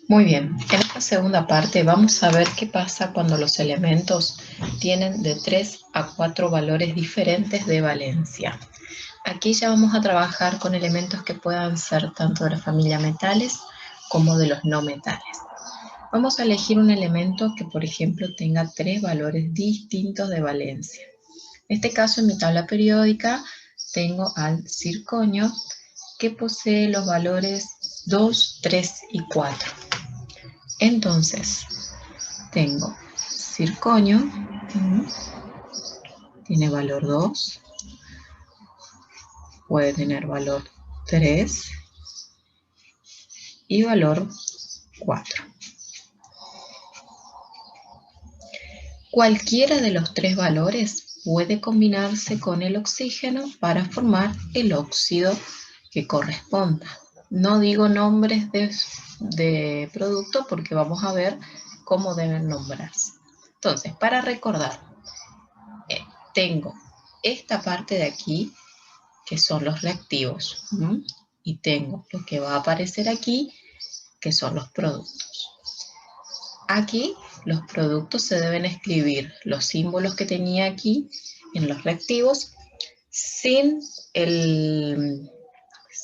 Muy bien, en esta segunda parte vamos a ver qué pasa cuando los elementos tienen de 3 a 4 valores diferentes de valencia. Aquí ya vamos a trabajar con elementos que puedan ser tanto de la familia metales como de los no metales. Vamos a elegir un elemento que, por ejemplo, tenga 3 valores distintos de valencia. En este caso, en mi tabla periódica, tengo al circonio que posee los valores 2, 3 y 4. Entonces, tengo circonio, tiene valor 2, puede tener valor 3 y valor 4. Cualquiera de los 3 valores puede combinarse con el oxígeno para formar el óxido que corresponda. No digo nombres de producto porque vamos a ver cómo deben nombrarse. Entonces, para recordar, tengo esta parte de aquí, que son los reactivos, y tengo lo que va a aparecer aquí, que son los productos. Aquí los productos se deben escribir los símbolos que tenía aquí en los reactivos sin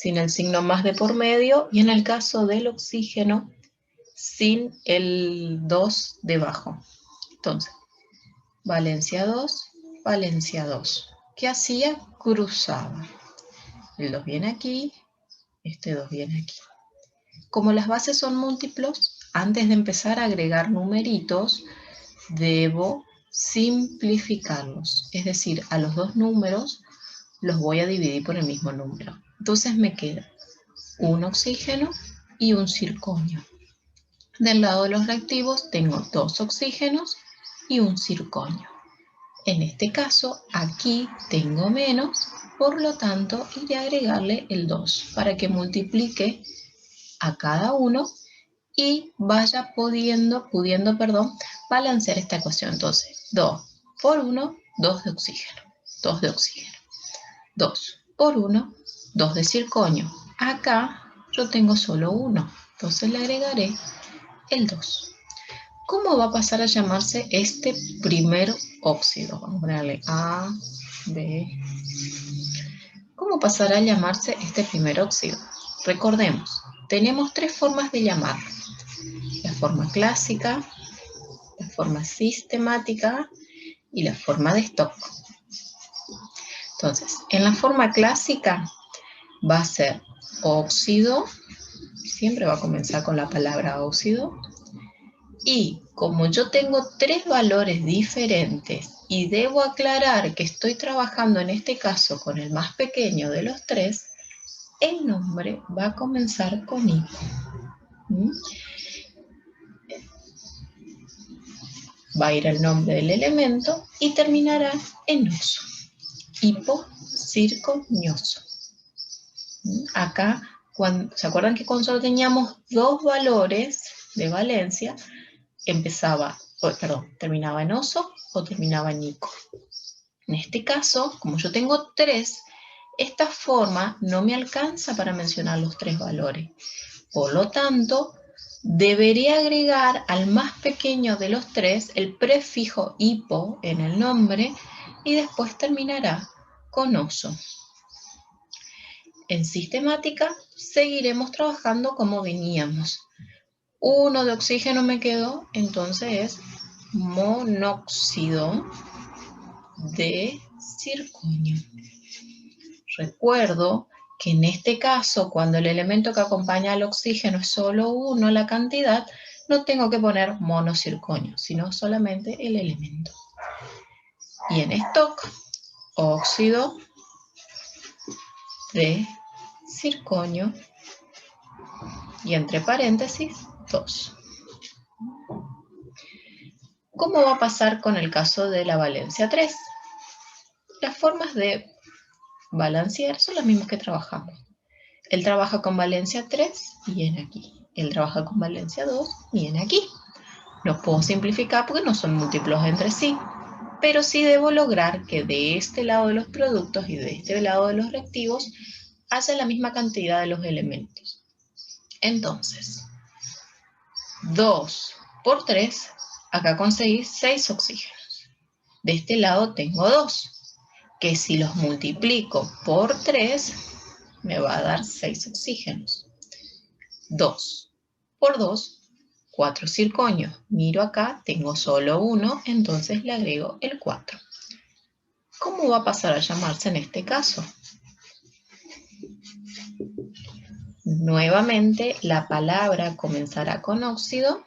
el signo más de por medio, y en el caso del oxígeno sin el 2 debajo. Entonces, valencia 2, valencia 2. ¿Qué hacía? Cruzaba. El 2 viene aquí, este 2 viene aquí. Como las bases son múltiplos, antes de empezar a agregar numeritos, debo simplificarlos. Es decir, a los dos números los voy a dividir por el mismo número. Entonces me queda un oxígeno y un circonio. Del lado de los reactivos tengo 2 oxígenos y un circonio. En este caso, aquí tengo menos, por lo tanto, iré a agregarle el 2 para que multiplique a cada uno y vaya pudiendo, balancear esta ecuación. Entonces, 2 por 1, 2 de oxígeno, 2 de oxígeno. 2 por 1, 2 de circonio. Acá yo tengo solo 1, entonces le agregaré el 2. ¿Cómo va a pasar a llamarse este primer óxido? Vamos a ponerle A, B. ¿Cómo pasará a llamarse este primer óxido? Recordemos, tenemos 3 formas de llamarlo. La forma clásica, la forma sistemática y la forma de Stock. Entonces, en la forma clásica va a ser óxido, siempre va a comenzar con la palabra óxido, y como yo tengo 3 valores diferentes y debo aclarar que estoy trabajando en este caso con el más pequeño de los 3, el nombre va a comenzar con hipo. Va a ir el nombre del elemento y terminará en oso. Hipocirconioso. Acá, ¿se acuerdan que cuando solo teníamos 2 valores de valencia, terminaba en oso o terminaba en ico? En este caso, como yo tengo 3, esta forma no me alcanza para mencionar los 3 valores. Por lo tanto, debería agregar al más pequeño de los 3 el prefijo hipo en el nombre y después terminará con oso. En sistemática seguiremos trabajando como veníamos. 1 de oxígeno me quedó, entonces es monóxido de circonio. Recuerdo que en este caso, cuando el elemento que acompaña al oxígeno es solo 1 la cantidad, no tengo que poner monocirconio, sino solamente el elemento. Y en stock, óxido de circonio y entre paréntesis 2. ¿Cómo va a pasar con el caso de la valencia 3? Las formas de balancear son las mismas que trabajamos. Él trabaja con valencia 3, viene aquí. Él trabaja con valencia 2, viene aquí. Los puedo simplificar porque no son múltiplos entre sí, pero sí debo lograr que de este lado de los productos y de este lado de los reactivos haya la misma cantidad de los elementos. Entonces, 2 por 3, acá conseguí 6 oxígenos. De este lado tengo 2, que si los multiplico por 3, me va a dar 6 oxígenos. 2 por 2, 4 circonios. Miro acá, tengo solo 1, entonces le agrego el 4. ¿Cómo va a pasar a llamarse en este caso? Nuevamente la palabra comenzará con óxido,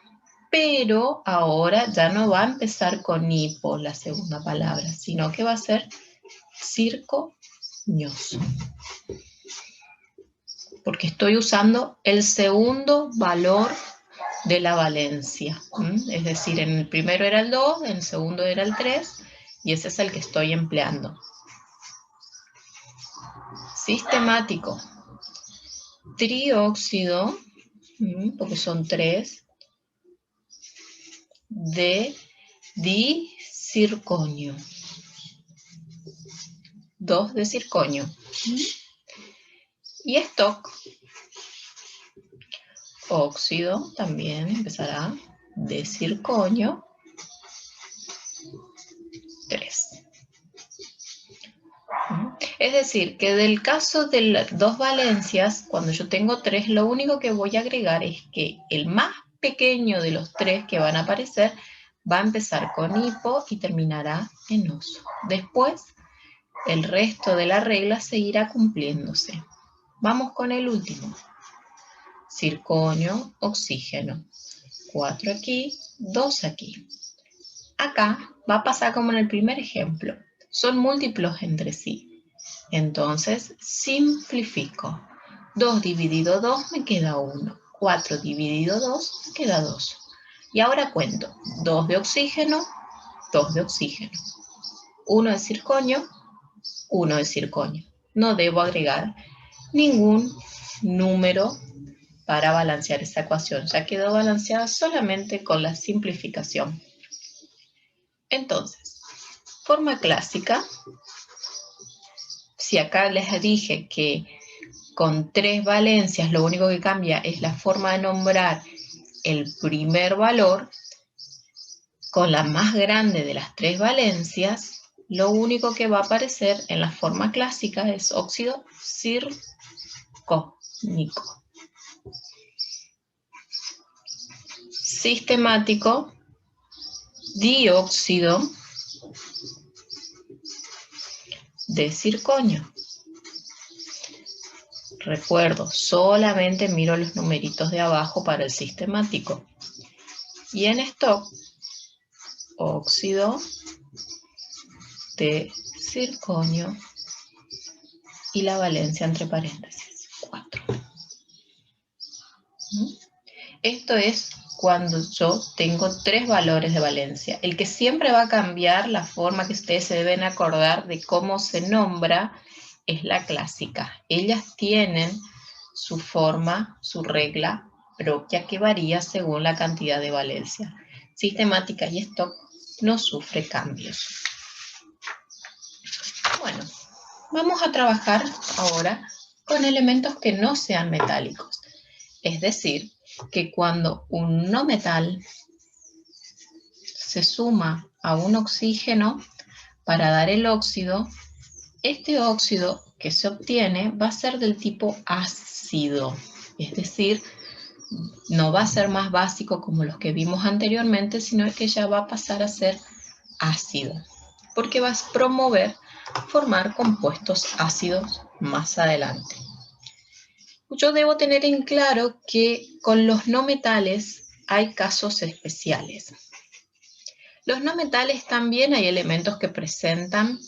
pero ahora ya no va a empezar con hipo la segunda palabra, sino que va a ser circoñoso. Porque estoy usando el segundo valor de la valencia. Es decir, en el primero era el 2, en el segundo era el 3, y ese es el que estoy empleando. Sistemático. Trióxido, porque son 3, de dicirconio. 2 de circonio. Y stock, óxido, también empezará de circonio, 3. Es decir, que del caso de las dos valencias, cuando yo tengo 3, lo único que voy a agregar es que el más pequeño de los 3 que van a aparecer va a empezar con hipo y terminará en oso. Después, el resto de la regla seguirá cumpliéndose. Vamos con el último. Circonio, oxígeno. 4 aquí, 2 aquí. Acá va a pasar como en el primer ejemplo. Son múltiplos entre sí. Entonces, simplifico. 2 dividido 2 me queda 1. 4 dividido 2 me queda 2. Y ahora cuento. 2 de oxígeno, 2 de oxígeno. 1 de circonio, 1 de circonio. No debo agregar ningún número para balancear esta ecuación. Ya quedó balanceada solamente con la simplificación. Entonces, forma clásica. Si acá les dije que con 3 valencias lo único que cambia es la forma de nombrar el primer valor, con la más grande de las 3 valencias, lo único que va a aparecer en la forma clásica es óxido circónico. Sistemático, dióxido de circonio. Recuerdo, solamente miro los numeritos de abajo para el sistemático. Y en stock, óxido de circonio y la valencia entre paréntesis, 4. Esto es cuando yo tengo 3 valores de valencia. El que siempre va a cambiar la forma que ustedes se deben acordar de cómo se nombra es la clásica. Ellas tienen su forma, su regla propia que varía según la cantidad de valencia. Sistemática y stock no sufre cambios. Bueno, vamos a trabajar ahora con elementos que no sean metálicos. Es decir, que cuando un no metal se suma a un oxígeno para dar el óxido, este óxido que se obtiene va a ser del tipo ácido. Es decir, no va a ser más básico como los que vimos anteriormente, sino que ya va a pasar a ser ácido, porque va a promover formar compuestos ácidos más adelante. Yo debo tener en claro que con los no metales hay casos especiales. Los no metales también hay elementos que presentan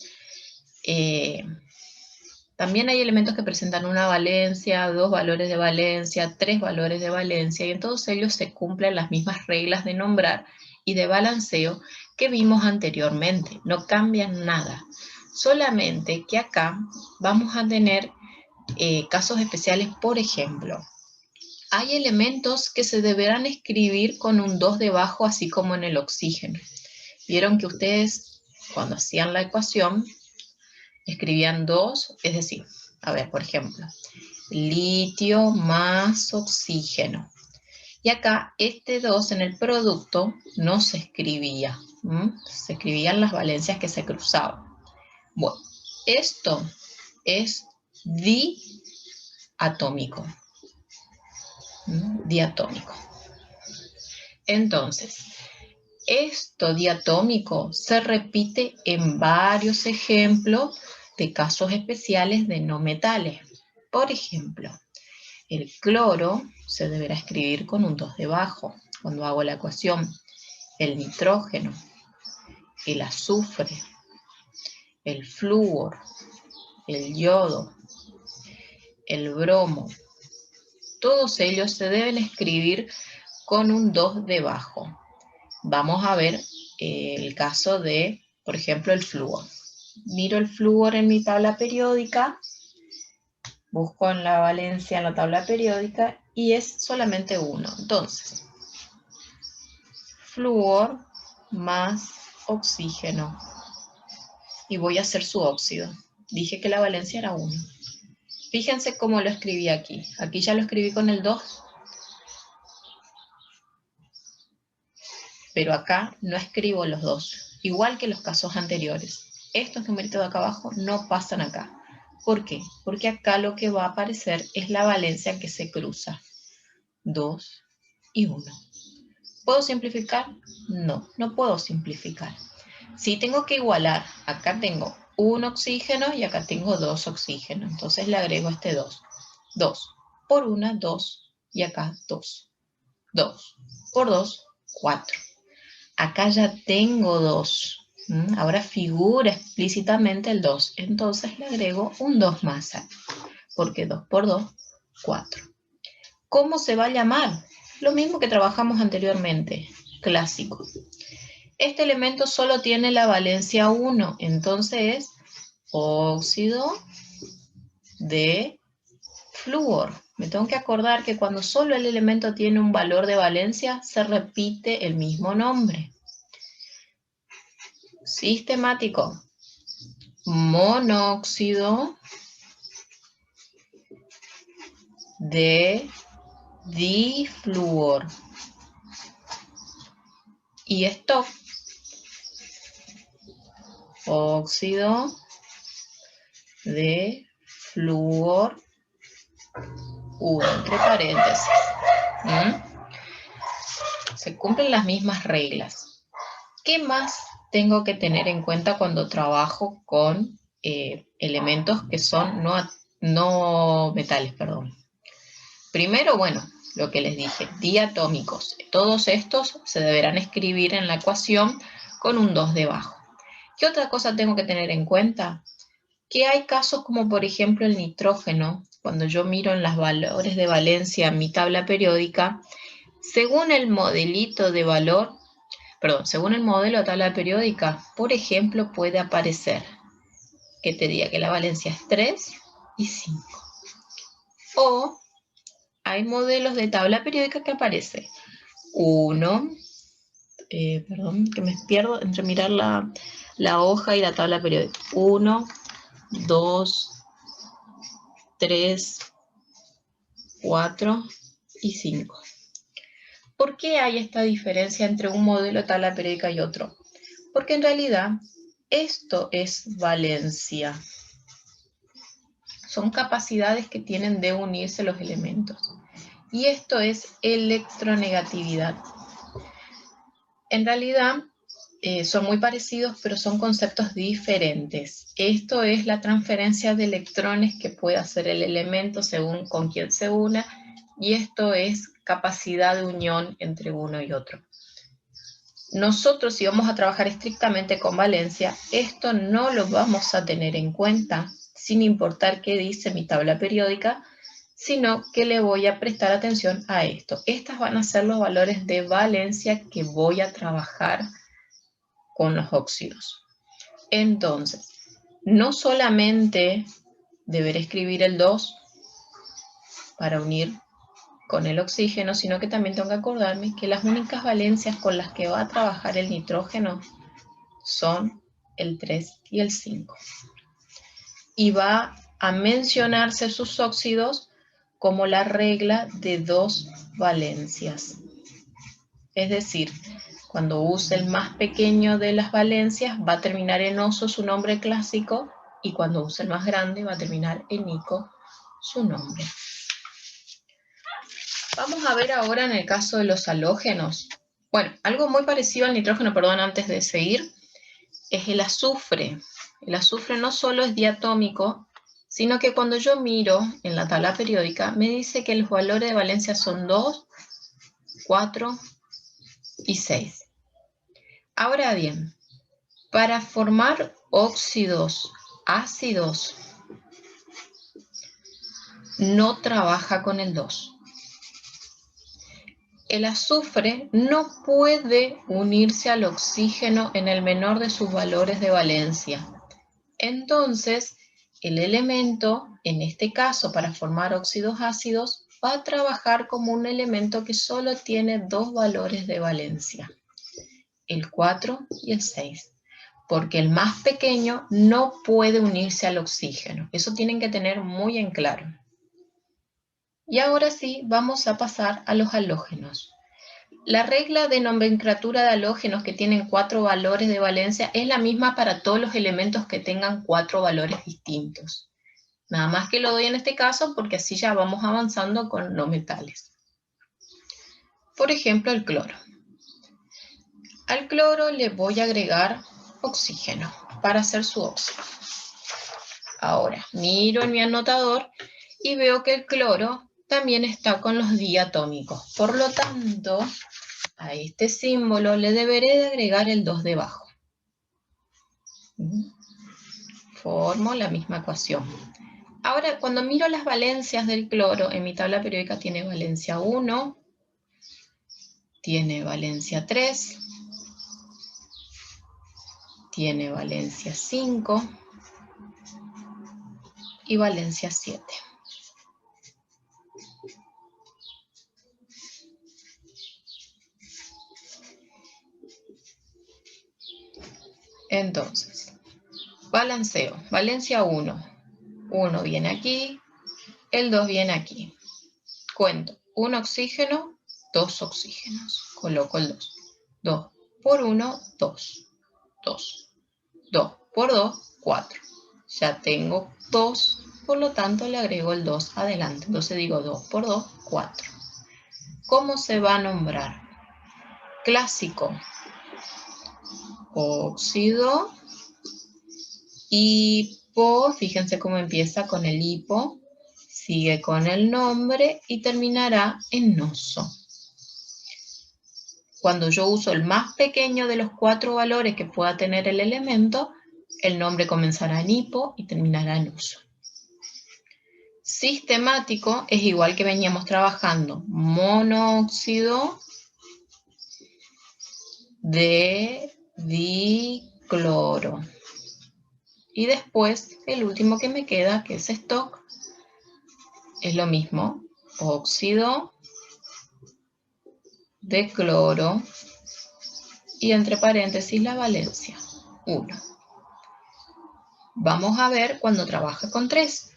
una valencia, 2 valores de valencia, 3 valores de valencia, y en todos ellos se cumplen las mismas reglas de nombrar y de balanceo que vimos anteriormente. No cambian nada. Solamente que acá vamos a tener casos especiales. Por ejemplo, hay elementos que se deberán escribir con un 2 debajo, así como en el oxígeno. Vieron que ustedes, cuando hacían la ecuación, escribían 2, es decir, a ver, por ejemplo, litio más oxígeno. Y acá este 2 en el producto no se escribía. Se escribían las valencias que se cruzaban. Bueno, esto es diatómico. Diatómico. Entonces, esto diatómico se repite en varios ejemplos de casos especiales de no metales. Por ejemplo, el cloro se deberá escribir con un 2 debajo cuando hago la ecuación. El nitrógeno, el azufre, el flúor, el yodo, el bromo, todos ellos se deben escribir con un 2 debajo. Vamos a ver el caso de, por ejemplo, el flúor. Miro el flúor en mi tabla periódica, busco en la valencia en la tabla periódica y es solamente 1. Entonces, flúor más oxígeno. Y voy a hacer su óxido. Dije que la valencia era 1. Fíjense cómo lo escribí aquí. Aquí ya lo escribí con el 2. Pero acá no escribo los 2. Igual que los casos anteriores. Estos numeritos de acá abajo no pasan acá. ¿Por qué? Porque acá lo que va a aparecer es la valencia que se cruza. 2 y 1. ¿Puedo simplificar? No, no puedo simplificar. Si tengo que igualar, acá tengo un oxígeno y acá tengo 2 oxígenos. Entonces le agrego este 2. 2 por 1, 2. Y acá 2. 2 por 2, 4. Acá ya tengo 2. Ahora figura explícitamente el 2. Entonces le agrego un 2 más aquí. Porque 2 por 2, 4. ¿Cómo se va a llamar? Lo mismo que trabajamos anteriormente. Clásico. Este elemento solo tiene la valencia 1. Entonces es óxido de flúor. Me tengo que acordar que cuando solo el elemento tiene un valor de valencia, se repite el mismo nombre. Sistemático. Monóxido de difluor. Y esto, óxido de flúor 1, entre paréntesis. Se cumplen las mismas reglas. ¿Qué más tengo que tener en cuenta cuando trabajo con elementos que son no metales, perdón? Primero, bueno, lo que les dije, diatómicos. Todos estos se deberán escribir en la ecuación con un 2 debajo. ¿Qué otra cosa tengo que tener en cuenta? Que hay casos como por ejemplo el nitrógeno. Cuando yo miro en los valores de valencia en mi tabla periódica, según el modelito de valor, según el modelo de tabla periódica, por ejemplo, puede aparecer que te diga que la valencia es 3 y 5. O hay modelos de tabla periódica que aparece 1, perdón, que me pierdo entre mirar la hoja y la tabla periódica. 1, 2, 3, 4 y 5. ¿Por qué hay esta diferencia entre un modelo de tabla periódica y otro? Porque en realidad esto es valencia. Son capacidades que tienen de unirse los elementos. Y esto es electronegatividad. En realidad son muy parecidos, pero son conceptos diferentes. Esto es la transferencia de electrones que puede hacer el elemento según con quién se una, y esto es capacidad de unión entre uno y otro. Nosotros, si vamos a trabajar estrictamente con valencia, esto no lo vamos a tener en cuenta, sin importar qué dice mi tabla periódica, sino que le voy a prestar atención a esto. Estas van a ser los valores de valencia que voy a trabajar con los óxidos. Entonces, no solamente deberé escribir el 2 para unir con el oxígeno, sino que también tengo que acordarme que las únicas valencias con las que va a trabajar el nitrógeno son el 3 y el 5. Y va a mencionarse sus óxidos como la regla de dos valencias. Es decir, cuando use el más pequeño de las valencias va a terminar en oso su nombre clásico y cuando use el más grande va a terminar en ico su nombre. Vamos a ver ahora en el caso de los halógenos. Bueno, algo muy parecido al nitrógeno, perdón, antes de seguir, es el azufre. El azufre no solo es diatómico, sino que cuando yo miro en la tabla periódica, me dice que los valores de valencia son 2, 4 y 6. Ahora bien, para formar óxidos ácidos, no trabaja con el 2. El azufre no puede unirse al oxígeno en el menor de sus valores de valencia. Entonces, el elemento, en este caso para formar óxidos ácidos, va a trabajar como un elemento que solo tiene dos valores de valencia, el 4 y el 6, porque el más pequeño no puede unirse al oxígeno. Eso tienen que tener muy en claro. Y ahora sí, vamos a pasar a los halógenos. La regla de nomenclatura de halógenos que tienen 4 valores de valencia es la misma para todos los elementos que tengan 4 valores distintos. Nada más que lo doy en este caso porque así ya vamos avanzando con los metales. Por ejemplo, el cloro. Al cloro le voy a agregar oxígeno para hacer su óxido. Ahora, miro en mi anotador y veo que el cloro también está con los diatómicos. Por lo tanto, a este símbolo le deberé de agregar el 2 debajo. Formo la misma ecuación. Ahora, cuando miro las valencias del cloro, en mi tabla periódica tiene valencia 1, tiene valencia 3, tiene valencia 5 y valencia 7. Entonces, balanceo. Valencia 1. 1 viene aquí, el 2 viene aquí. Cuento. 1 oxígeno, 2 oxígenos. Coloco el 2. 2 por 1, 2. 2. 2 por 2, 4. Ya tengo 2, por lo tanto le agrego el 2 adelante. Entonces digo 2 por 2, 4. ¿Cómo se va a nombrar? Clásico. Óxido. Hipo. Fíjense cómo empieza con el hipo. Sigue con el nombre y terminará en oso. Cuando yo uso el más pequeño de los 4 valores que pueda tener el elemento, el nombre comenzará en hipo y terminará en oso. Sistemático es igual que veníamos trabajando, monóxido de dicloro. Y después, el último que me queda, que es stock, es lo mismo, óxido de cloro y entre paréntesis la valencia, 1. Vamos a ver cuando trabaja con 3.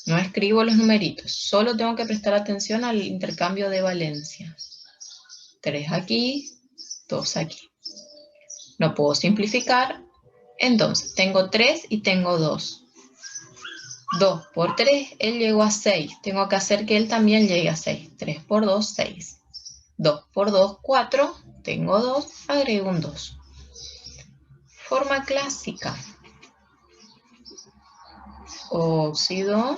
No escribo los numeritos, solo tengo que prestar atención al intercambio de valencias. 3 aquí, 2 aquí. No puedo simplificar, entonces tengo 3 y tengo 2. 2 por 3, él llegó a 6. Tengo que hacer que él también llegue a 6. 3 por 2, 6. 2 por 2, 4. Tengo 2, agrego un 2. Forma clásica. Óxido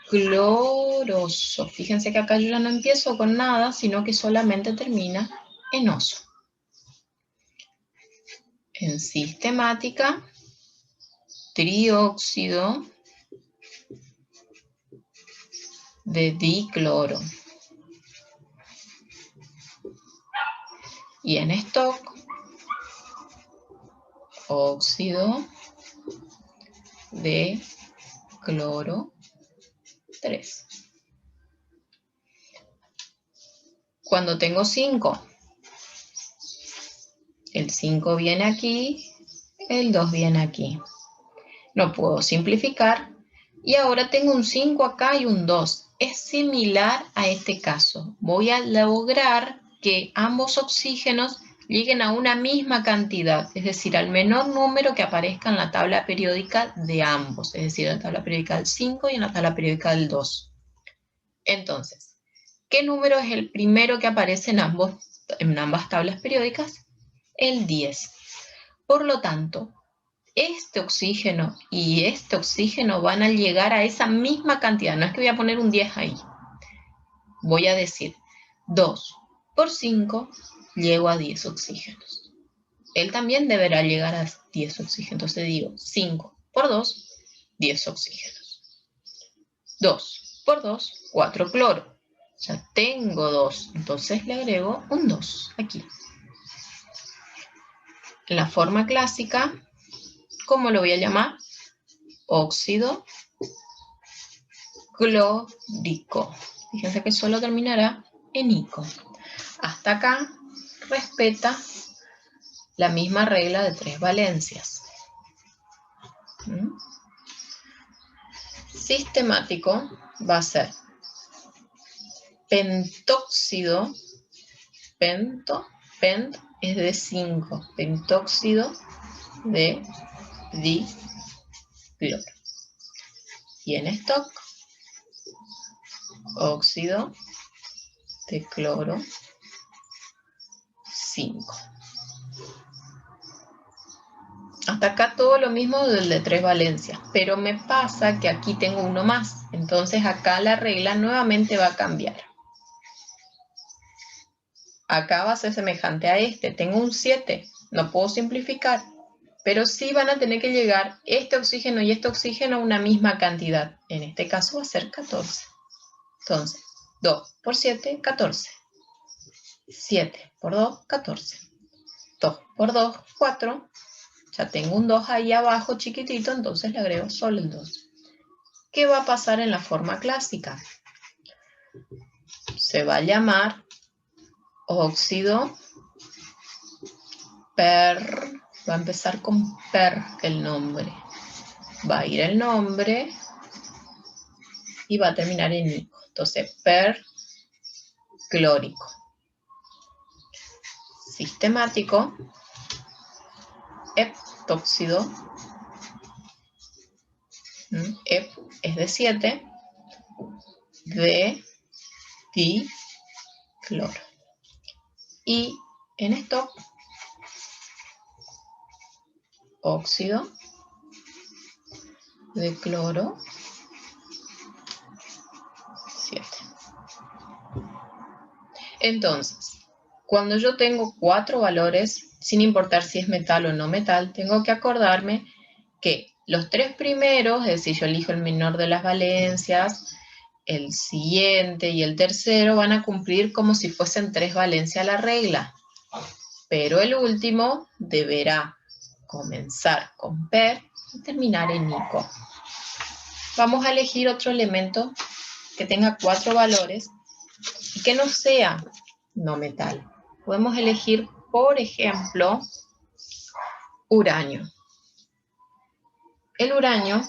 cloroso. Fíjense que acá yo ya no empiezo con nada, sino que solamente termina en oso. En sistemática, trióxido de dicloro. Y en stock, óxido de cloro 3. Cuando tengo 5, el 5 viene aquí, el 2 viene aquí. No puedo simplificar, Y ahora tengo un 5 acá y un 2. Es similar a este caso. Voy a lograr que ambos oxígenos lleguen a una misma cantidad, es decir, al menor número que aparezca en la tabla periódica de ambos, es decir, en la tabla periódica del 5 y en la tabla periódica del 2. Entonces, ¿qué número es el primero que aparece en ambas tablas periódicas? El 10. Por lo tanto, este oxígeno y este oxígeno van a llegar a esa misma cantidad. No es que voy a poner un 10 ahí. Voy a decir 2 por 5, llego a 10 oxígenos. Él también deberá llegar a 10 oxígenos. Entonces digo 5 por 2, 10 oxígenos. 2 por 2, 4 cloro. Ya tengo 2, entonces le agrego un 2 aquí. En la forma clásica, ¿cómo lo voy a llamar? Óxido clórico. Fíjense que solo terminará en ico. Hasta acá respeta la misma regla de 3 valencias. Sistemático va a ser pentóxido, pent es de 5, pentóxido de dicloro. Y en stock, óxido de cloro 5. Hasta acá todo lo mismo del de 3 valencias, pero me pasa que aquí tengo uno más. Entonces acá la regla nuevamente va a cambiar. Acá va a ser semejante a este. Tengo un 7, no puedo simplificar, pero sí van a tener que llegar este oxígeno y este oxígeno a una misma cantidad. En este caso va a ser 14. Entonces, 2 por 7, 14. 7 por 2, 14. 2 por 2, 4. Ya tengo un 2 ahí abajo chiquitito, entonces le agrego solo el 2. ¿Qué va a pasar en la forma clásica? Se va a llamar óxido va a empezar con el nombre. Va a ir el nombre y va a terminar en ico. Entonces, perclórico. Sistemático, heptóxido. Hep es de 7, de dicloro. Y en stock, óxido de cloro 7. Entonces, cuando yo tengo 4 valores, sin importar si es metal o no metal, tengo que acordarme que los 3 primeros, es decir, yo elijo el menor de las valencias, el siguiente y el tercero van a cumplir como si fuesen 3 valencias la regla. Pero el último deberá comenzar con per y terminar en ico. Vamos a elegir otro elemento que tenga 4 valores y que no sea no metal. Podemos elegir, por ejemplo, uranio. El uranio,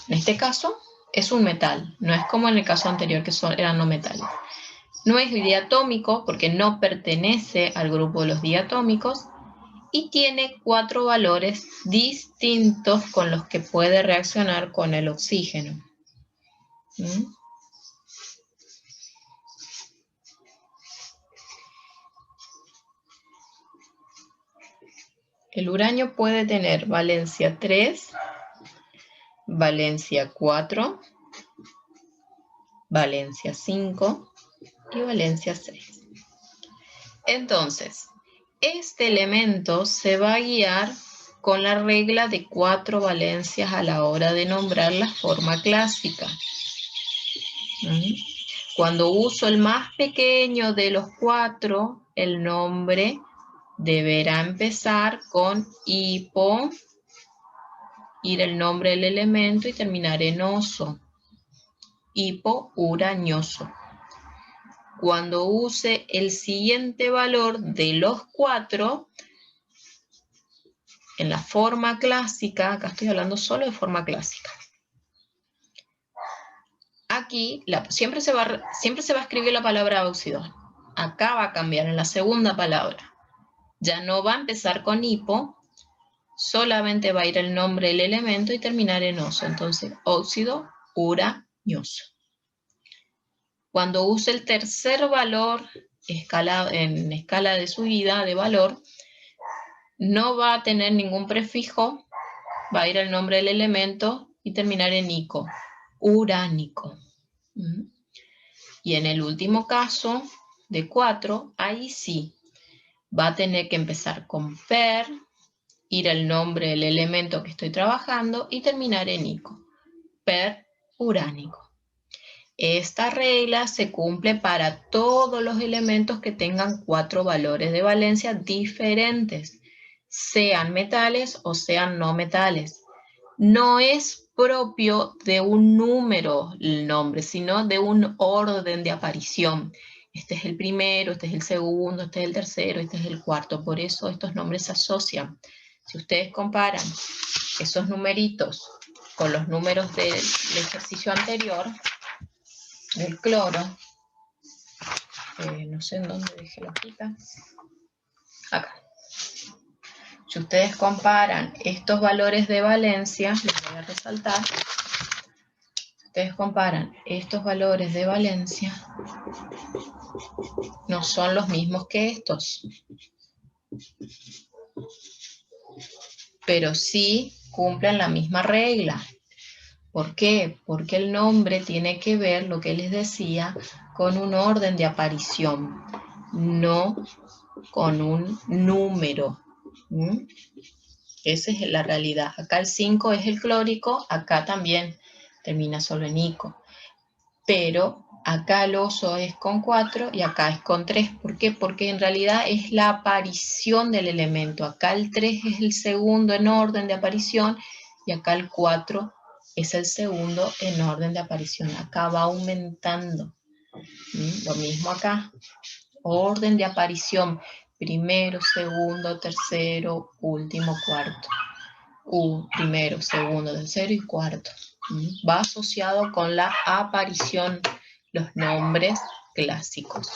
en este caso, es un metal. No es como en el caso anterior que eran no metales. No es diatómico porque no pertenece al grupo de los diatómicos y tiene 4 valores distintos con los que puede reaccionar con el oxígeno. El uranio puede tener valencia 3, valencia 4, valencia 5 y valencia 6. Entonces, este elemento se va a guiar con la regla de 4 valencias a la hora de nombrar la forma clásica. Cuando uso el más pequeño de los 4, el nombre deberá empezar con hipo, ir el nombre del elemento y terminar en oso. Hipourañoso. Cuando use el siguiente valor de los 4, en la forma clásica, acá estoy hablando solo de forma clásica. Aquí siempre se va a escribir la palabra óxido. Acá va a cambiar en la segunda palabra. Ya no va a empezar con hipo, solamente va a ir el nombre del elemento y terminar en oso. Entonces, óxido uranioso. Cuando use el tercer valor en escala de subida de valor, no va a tener ningún prefijo, va a ir el nombre del elemento y terminar en ico, uránico. Y en el último caso, de 4, ahí sí, va a tener que empezar con per, ir el nombre del elemento que estoy trabajando y terminar en ico, per uránico. Esta regla se cumple para todos los elementos que tengan 4 valores de valencia diferentes, sean metales o sean no metales. No es propio de un número el nombre, sino de un orden de aparición. Este es el primero, este es el segundo, este es el tercero, este es el cuarto. Por eso estos nombres se asocian. Si ustedes comparan esos numeritos con los números del ejercicio anterior, del cloro, no sé en dónde dejé la hojita, acá. Si ustedes comparan estos valores de valencia, les voy a resaltar, si ustedes comparan estos valores de valencia, no son los mismos que estos, pero sí cumplen la misma regla. ¿Por qué? Porque el nombre tiene que ver, lo que les decía, con un orden de aparición, no con un número. Esa es la realidad. Acá el 5 es el clórico, acá también termina solo en ico. Pero acá el oso es con 4 y acá es con 3. ¿Por qué? Porque en realidad es la aparición del elemento. Acá el 3 es el segundo en orden de aparición y acá el 4 es el segundo en orden de aparición. Acá va aumentando. Lo mismo acá. Orden de aparición. Primero, segundo, tercero, último, cuarto. Primero, segundo, tercero y cuarto. Va asociado con la aparición, los nombres clásicos.